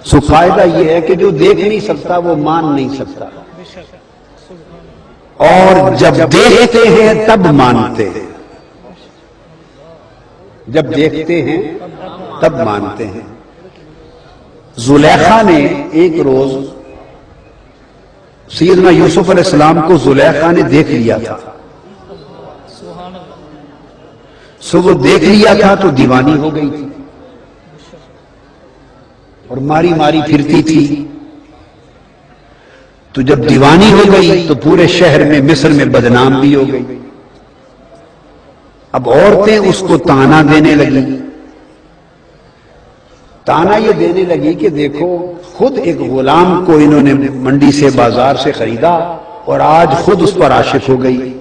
سو فائدہ یہ ہے کہ جو دیکھ نہیں سکتا وہ مان نہیں سکتا، اور جب دیکھتے ہیں تب مانتے ہیں، جب دیکھتے ہیں تب مانتے ہیں۔ زلیخا نے ایک روز سیدنا یوسف علیہ السلام کو زلیخا نے دیکھ لیا تھا، سو وہ دیکھ لیا تھا تو دیوانی ہو گئی تھی اور ماری ماری پھرتی تھی، تو جب دیوانی ہو گئی تو پورے شہر میں مصر میں بدنام بھی ہو گئی۔ اب عورتیں اس کو تانا دینے لگی، تانا یہ دینے لگی کہ دیکھو خود ایک غلام کو انہوں نے منڈی سے بازار سے خریدا اور آج خود اس پر عاشق ہو گئی۔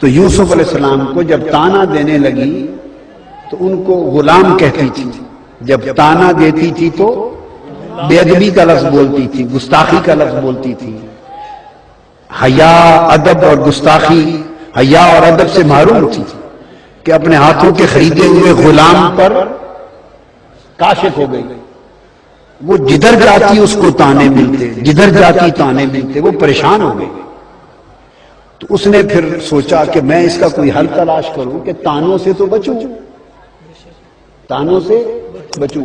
تو یوسف علیہ السلام کو جب تانا دینے لگی تو ان کو غلام کہتی تھی، جب تانا دیتی تھی تو بے ادبی کا لفظ بولتی تھی، گستاخی کا لفظ بولتی تھی۔ حیا، ادب اور گستاخی، حیا اور ادب سے محروم تھی کہ اپنے ہاتھوں کے خریدے ہوئے غلام پر کاشف ہو گئی۔ وہ جدھر جاتی اس کو تانے ملتے، جدھر جاتی تانے ملتے، وہ پریشان ہو گئی۔ تو اس نے پھر سوچا کہ میں اس کا کوئی حل تلاش کروں کہ تانوں سے تو بچوں، تانوں سے بچوں۔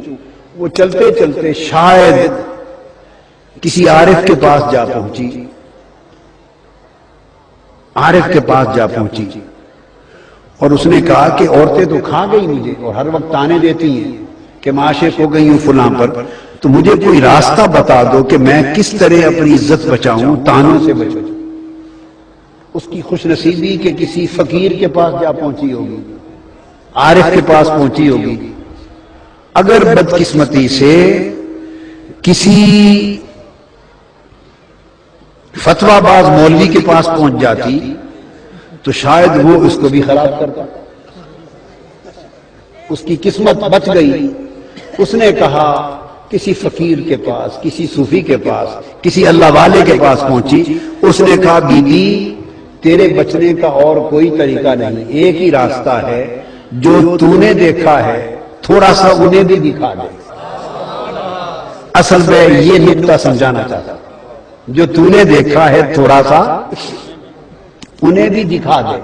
وہ چلتے چلتے شاید کسی عارف کے پاس جا پہنچی، عارف کے پاس جا پہنچی اور اس نے کہا کہ عورتیں تو کھا گئی مجھے اور ہر وقت تانے دیتی ہیں کہ میں عاشق ہو گئی ہوں فلاں پر، تو مجھے کوئی راستہ بتا دو کہ میں کس طرح اپنی عزت بچاؤں، تانوں سے بچوں۔ اس کی خوش نصیبی کہ کسی فقیر کے پاس جا پہنچی ہوگی، عارف کے پاس پہنچی ہوگی۔ اگر بدقسمتی سے کسی فتویٰ باز مولوی کے پاس پہنچ جاتی تو شاید وہ اس کو بھی خراب کرتا۔ اس کی قسمت بچ گئی۔ اس نے کہا کسی فقیر کے پاس، کسی صوفی کے پاس، کسی اللہ والے کے پاس پہنچی۔ اس نے کہا بی بی تیرے بچنے کا اور کوئی طریقہ نہیں، ایک ہی راستہ ہے، جو تو نے دیکھا ہے تھوڑا سا انہیں بھی دکھا دے۔ اصل میں یہ نکتہ سمجھانا چاہتا، جو تو نے دیکھا ہے تھوڑا سا انہیں بھی دکھا دے۔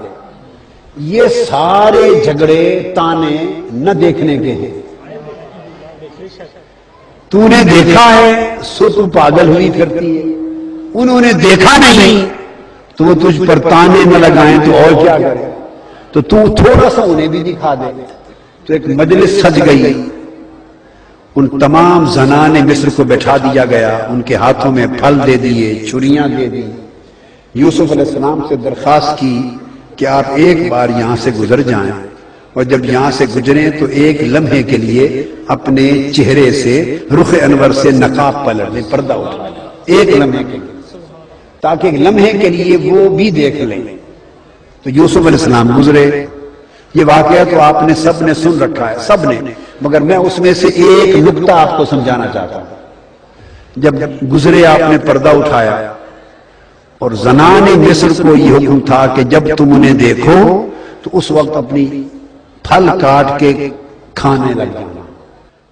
یہ سارے جھگڑے تانے نہ دیکھنے کے ہیں۔ تو نے دیکھا ہے سو تو پاگل ہوئی پھرتی ہے، انہوں نے دیکھا نہیں تو وہ تجھ پر تانے نہ لگائیں تو اور کیا کرے، تو تھوڑا سا انہیں بھی دکھا دے۔ تو ایک مجلس سج گئی، ان تمام زنان مصر کو بٹھا دیا گیا، ان کے ہاتھوں میں پھل دے دیے، چھریاں دے دی۔ یوسف علیہ السلام سے درخواست کی کہ آپ ایک بار یہاں سے گزر جائیں، اور جب یہاں سے گزریں تو ایک لمحے کے لیے اپنے چہرے سے رخ انور سے نقاب پلٹ لیں، پردہ اٹھا لیں، ایک لمحے کے لیے، تاکہ ایک لمحے کے لیے وہ بھی دیکھ لیں۔ تو یوسف علیہ السلام گزرے۔ یہ واقعہ تو آپ نے سب نے سن رکھا ہے، سب نے، مگر میں اس میں سے ایک نکتہ آپ کو سمجھانا چاہتا ہوں۔ جب گزرے آپ نے پردہ اٹھایا، اور زنان مصر کو یہ حکم تھا کہ جب تم انہیں دیکھو تو اس وقت اپنی پھل کاٹ کے کھانے لگ جانا۔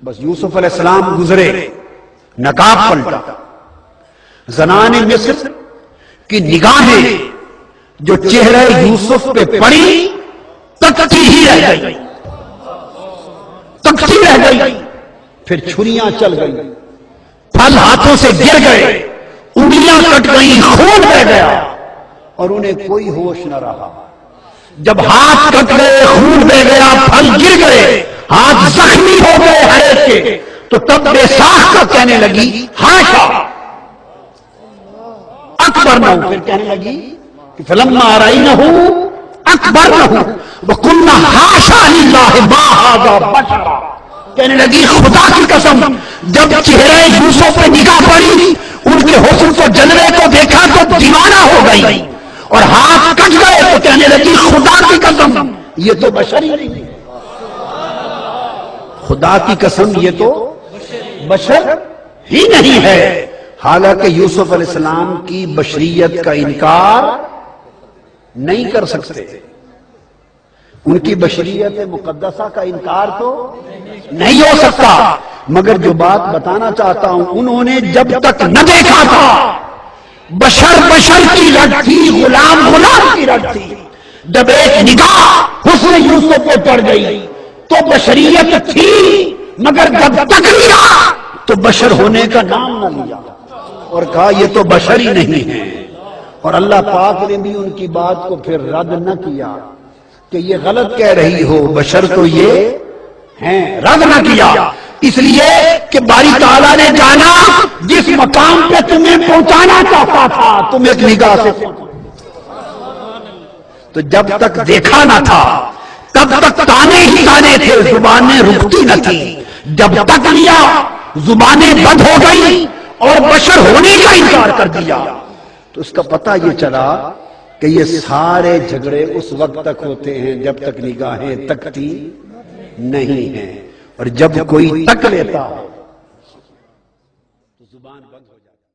بس یوسف علیہ السلام گزرے، نقاب پلٹا، زنان مصر کی نگاہیں جو چہرہ یوسف پہ پڑی تکتی ہی رہ گئی، تکتی رہ گئی۔ پھر چھریاں چل گئی، پھل ہاتھوں سے گر گئے، انگلیاں کٹ گئی، خون بہ گیا، اور انہیں کوئی ہوش نہ رہا۔ جب ہاتھ کٹ گئے، خون بہ گیا، پھل گر گئے، ہاتھ زخمی ہو گئے ہر ایک کے، تو تب بے ساختہ کہنے لگی ہاشا اکبر نہ ہوں۔ پھر کہنے لگی کہ فلما رأینہ اکبر نہ ہوں وقلنا ہاشا للہ ما ھذا بشرا۔ کہنے لگی خدا کی قسم، جب چہرہ یوسف پہ نگاہ پڑی، ان کے حسن کو، جلوے کو دیکھا تو دیوانہ ہو گئی، اور ہاتھ کٹ گئے تو کہنے لگی خدا کی قسم یہ تو بشر ہی نہیں، خدا کی قسم یہ تو بشر ہی نہیں ہے۔ حالانکہ یوسف علیہ السلام کی بشریت کا انکار نہیں کر سکتے، ان کی بشریت مقدسہ کا انکار تو نہیں ہو سکتا، مگر جو بات بتانا چاہتا ہوں، انہوں نے جب تک نہ دیکھا تھا بشر بشر کی رٹ تھی، غلام غلام کی رٹ تھی، جب ایک نگاہ حسن یوسف پہ پڑ گئی تو بشریت تھی، مگر جب تک لیا تو بشر ہونے کا نام نہ لیا اور کہا یہ تو بشر ہی نہیں ہے۔ اور اللہ پاک نے بھی ان کی بات کو پھر رد نہ کیا کہ یہ غلط کہہ رہی ہو، بشر تو یہ ہیں، رد نہ کیا، اس لیے کہ باری تعالیٰ نے جانا جس مقام پہ تمہیں پہنچانا چاہتا تھا تم ایک نگاہ سے پہنچو۔ تو جب تک دیکھا نہ تھا تب تک تانے ہی تانے تھے، زبانیں رکتی نہ تھی، جب تک لیا زبانیں بند ہو گئی اور بشر ہونے کا انکار کر دیا۔ تو اس کا پتہ یہ چلا کہ یہ سارے جھگڑے اس وقت تک ہوتے ہیں جب تک نگاہیں تکتی نہیں ہیں، اور جب کوئی تک لیتا ہے تو زبان بند ہو جاتی ہے۔